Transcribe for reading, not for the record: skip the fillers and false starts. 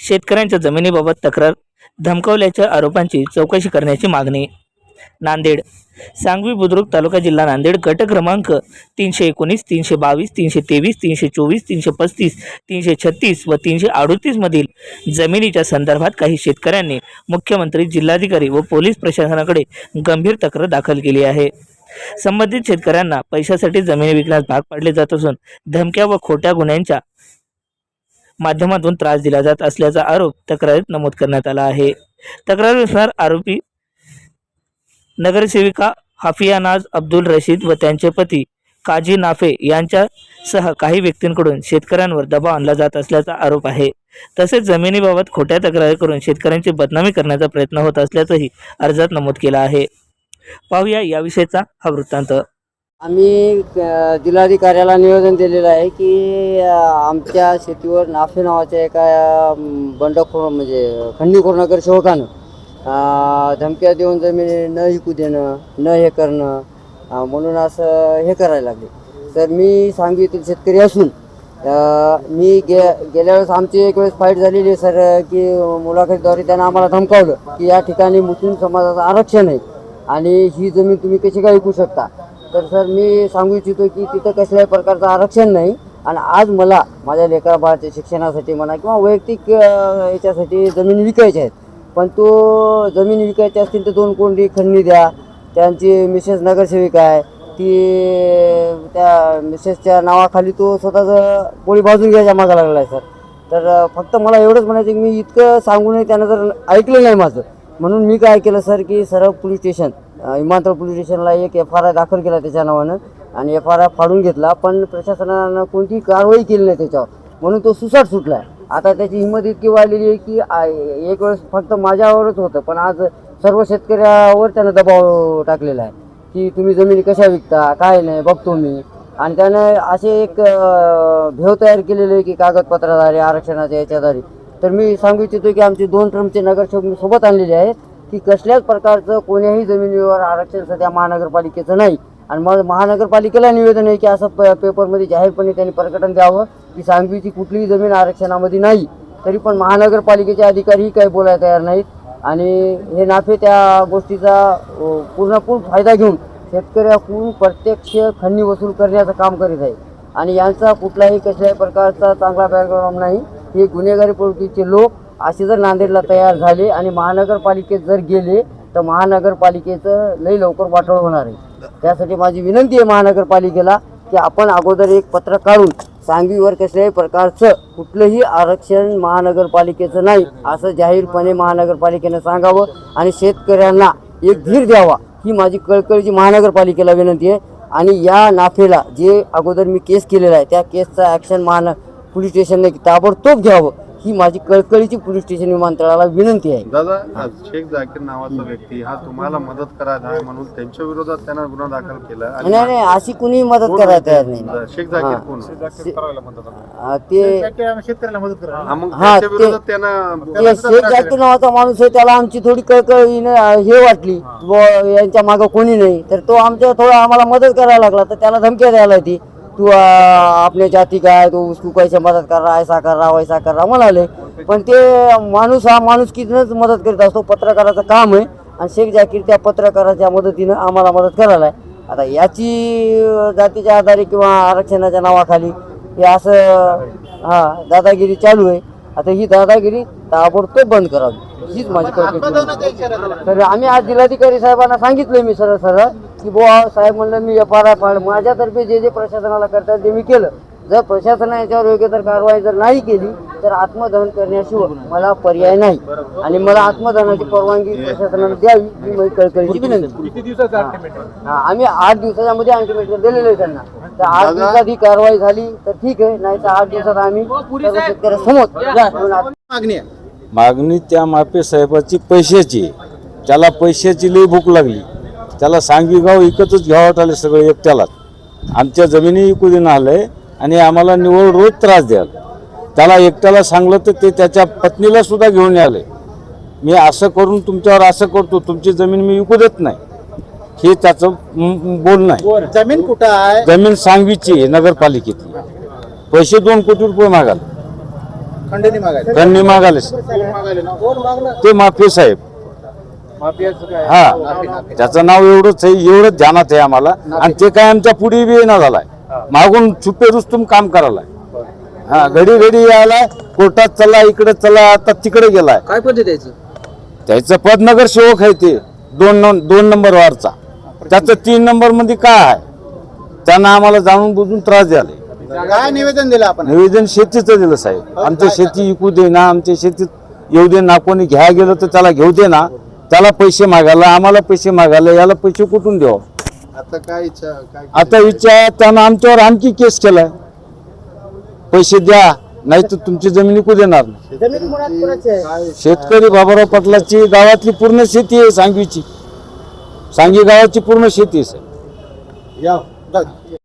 शेतकऱ्यांच्या जमिनीबाबत तक्रार धमकावल्याच्या आरोपांची चौकशी करण्याची मागणी। नांदेड सांगवी बुद्रुक तालुका जिल्हा नांदेड गट क्रमांक 319, 322, 323, 324, 335, 336 व 338 मधील जमिनीच्या संदर्भात काही शेतकऱ्यांनी मुख्यमंत्री, जिल्हाधिकारी व पोलीस प्रशासनाकडे गंभीर तक्रार दाखल केली आहे। संबंधित शेतकऱ्यांना पैशासाठी जमिनी विकण्यास भाग पाडले जात असून धमक्या व खोट्या गुन्ह्यांच्या माध्यमातून त्रास दिला जात असल्याचा आरोप तक्रारीत नमूद करण्यात आला आहे। तक्रारीनुसार आरोपी नगरसेविका हाफिया नाज अब्दुल रशीद व त्यांचे पती काजी नाफे यांच्यासह काही व्यक्तींकडून शेतकऱ्यांवर दबाव आणला जात असल्याचा आरोप आहे। तसेच जमिनीबाबत खोट्या तक्रारी करून शेतकऱ्यांची बदनामी करण्याचा प्रयत्न होत असल्याचंही अर्जात नमूद केलं आहे। पाहूया याविषयीचा हा वृत्तांत। आम्ही जिल्हाधिकाऱ्याला निवेदन दिलेलं आहे की आमच्या शेतीवर नाफे नावाच्या एका बंडखोर म्हणजे खंडीखोर नगरसेवकानं धमक्या देऊन जमीन न विकू देणं, न हे करणं म्हणून असं हे करायला लागले। तर मी सांगवी येथील शेतकरी असून मी गेल्या वेळेस आमची एक वेळेस फाईट झालेली आहे सर की मुलाखतीद्वारे त्यांना आम्हाला धमकावलं की या ठिकाणी मुस्लिम समाजाचं आरक्षण आहे आणि ही जमीन तुम्ही कशी काय विकू शकता। तर सर मी सांगू इच्छितो की तिथं कसल्याही प्रकारचं आरक्षण नाही आणि आज मला माझ्या लेकराबाळाच्या शिक्षणासाठी म्हणा किंवा वैयक्तिक याच्यासाठी जमीन विकायच्या आहेत, पण तो जमीन विकायची असतील तर 2 कोंडी खंडणी द्या। त्यांची मिसेस नगरसेविका आहे, ती त्या मिसेसच्या नावाखाली तो स्वतःचं पोळी भाजून घ्यायच्या मागा लागला आहे सर। तर फक्त मला एवढंच म्हणायचं की मी इतकं सांगूनही त्यानं जर ऐकलं नाही माझं, म्हणून मी काय केलं सर की सरळ पोलीस स्टेशन विमानतळ पोलीस स्टेशनला एक FRI दाखल केला त्याच्या नावानं आणि FRI फाडून घेतला, पण प्रशासनानं कोणतीही कारवाई केली नाही त्याच्यावर, म्हणून तो सुसाट सुटला आहे। आता त्याची हिंमत इतकी वाढलेली आहे की एक वेळेस फक्त माझ्यावरच होतं, पण आज सर्व शेतकऱ्यावर त्यानं दबाव टाकलेला आहे की तुम्ही जमिनी कशा विकता, काय नाही बघतो मी। आणि त्यानं असे एक भेव तयार केलेले आहे की कागदपत्राद्वारे आरक्षणाच्या याच्याद्वारे। तर मी सांगू इच्छितो की आमचे 2 टर्मचे नगरसेवक मी सोबत आणलेले आहेत की कसल्याच प्रकारचं कोण्याही जमिनीवर आरक्षण सध्या महानगरपालिकेचं नाही। आणि मग महानगरपालिकेला निवेदन आहे की असं पेपरमध्ये जाहीरपणे त्यांनी प्रकटन द्यावं की सांगवीची कुठलीही जमीन आरक्षणामध्ये नाही। तरी पण महानगरपालिकेचे अधिकारीही काही बोलायला तयार नाहीत आणि हे नाफे त्या गोष्टीचा पूर्ण फायदा घेऊन शेतकऱ्याकडून प्रत्यक्ष खंडणी वसूल करण्याचं काम करीत आहे आणि यांचा कुठलाही कसल्याही प्रकारचा चांगला बॅकग्राऊंड नाही। हे गुन्हेगारी प्रवृत्तीचे लोक असे जर नांदेडला तयार झाले आणि महानगरपालिकेत जर गेले तर महानगरपालिकेचं लई लवकर वाटोळ होणार आहे। त्यासाठी माझी विनंती आहे महानगरपालिकेला की आपण अगोदर एक पत्र काढून सांगवीवर कसल्याही प्रकारचं कुठलंही आरक्षण महानगरपालिकेचं नाही असं जाहीरपणे महानगरपालिकेनं सांगावं आणि शेतकऱ्यांना एक धीर द्यावा, ही माझी कळकळीची महानगरपालिकेला विनंती आहे। आणि या नाफेला जे अगोदर मी केस केलेला आहे त्या केसचा ॲक्शन पोलीस स्टेशनने ताबडतोब घ्यावं, ही माझी कळकळीची पोलीस स्टेशन विमानतळाला विनंती आहे। दादा, शेख जाकीर नावाचा व्यक्ती हा तुम्हाला मदत करायचा आहे म्हणून त्यांच्या विरोधात त्यानं गुन्हा दाखल केला। नाही, अशी कुणी मदत करायला तयार नाही। शेख जाकीर कोण? ते शेतकऱ्याला मदत करा। मग त्याच्या विरोधात त्यानं शेख जाकीर नावाचा माणूस आहे, त्याला आमची थोडी कळकळीने हे वाटली यांच्या मागं कोणी नाही, तर तो आमच्या थोडा आम्हाला मदत करायला लागला। तर त्याला धमक्या द्यायला ती तू आपल्या जाती काय, तो उसको कैसे मदत कर रहा, ऐसा कर रहा वैसा कर रहा म्हणाले। पण ते माणूस हा माणुसकीनंच मदत करीत असतो, पत्रकाराचं काम आहे आणि शेख जाकीर त्या पत्रकाराच्या मदतीनं आम्हाला मदत करायला आहे। आता याची जातीच्या आधारे किंवा आरक्षणाच्या नावाखाली हे असं दादागिरी चालू आहे। आता ही दादागिरी ताबडतोब बंद करावी, हीच माझी कल्पना। तर आम्ही आज जिल्हाधिकारी साहेबांना सांगितलं मी सरळ की बुवा साहेब म्हणलं मी FRI फाड, माझ्यातर्फे जे प्रशासनाला करतात ते मी केलं। जर प्रशासनाने याच्यावर योग्य तर कारवाई जर नाही केली तर आत्मदहन करण्याशिवाय मला पर्याय नाही आणि मला आत्मदहनाची परवानगी प्रशासनाने द्यावी, ही माझी कळकळीची विनंती। आम्ही 8 दिवसाच्या मध्ये अल्टिमेटम दिलेलं आहे त्यांना। तर 8 दिवसात ही कारवाई झाली तर ठीक आहे, नाही तर 8 दिवसात आम्ही सर्व शेतकऱ्यांसमोर मागणी त्या मापे साहेबाची पैशाची, त्याला पैशाची लई भूक लागली, त्याला सांगवी गाव इकतच घ्यावं आले सगळे एकट्यालाच। आमच्या जमिनी विकू देणं आलंय आणि आम्हाला निवड रोज त्रास द्याल। त्याला एकट्याला सांगलं तर ते त्याच्या पत्नीला सुद्धा घेऊन आले। मी असं करून तुमच्यावर असं करतो, तुमची जमीन मी विकू देत नाही, हे त्याचं बोलणं आहे। जमीन कुठं आहे? जमीन सांगवीची आहे, नगरपालिकेतली। पैसे 2 कोटी रुपये मागाल। खंडणी मागायला खंडणी मागायला ते माफी साहेब. हा, त्याचं नाव एवढंच आहे, एवढंच ध्यानात आहे आम्हाला. आणि ते काय आमच्या पुढे बी येणार झालाय, मागून छुपे रुस्तुम काम करायला. हा, घडी घडी यायला, कोर्टात चला, इकडे चला, आता तिकडे गेलाय. काय पद्धत द्यायचं? त्याचं पदनगर सेवक आहे ते, दोन नंबर वारचा. त्याचं 3 नंबर मध्ये काय आहे, त्यांना आम्हाला जाणून बुजून त्रास द्यायला. काय निवेदन दिलं आपण? निवेदन शेतीचं दिलं साहेब. आमच्या शेती विकू दे ना, आमच्या शेतीत येऊ दे ना, कोणी घ्या गेलं तर त्याला घेऊ दे ना. त्याला पैसे मागायला, आम्हाला पैसे मागायला, याला पैसे कुठून द्यावं? आता काय इच्छा काय आता विचार त्यानं आमच्यावर आणखी केस केलाय, पैसे द्या नाही तर तुमची जमीन विकू देणार नाही. शेतकरी बाबाराव पाटलाची गावातली पूर्ण शेती आहे, सांगवी गावाची पूर्ण शेती आहे. या